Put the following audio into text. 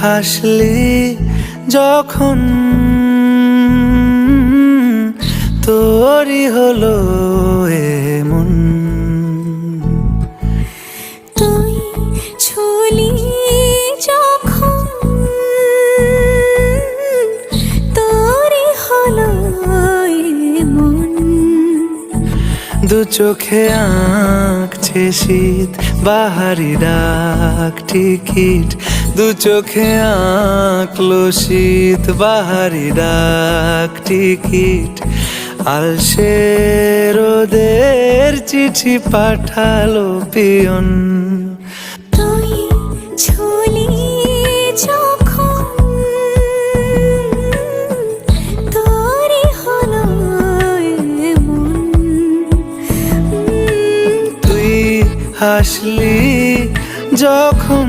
হাসলি যখন তোরই হলো এমন। তুই ছুলি যখন তোরই হলো এমন। দু চোখে আঁকছে শীত বাহারি ডাক টিকিট, দু চোখে আঁকলো শীত বাহারি ডাক টিকিট। আলসে রোদের চিঠি পাঠালো পিয়ন। তুই ছুলি যখন তোরই হলো এমন। তুই হাসলি যখন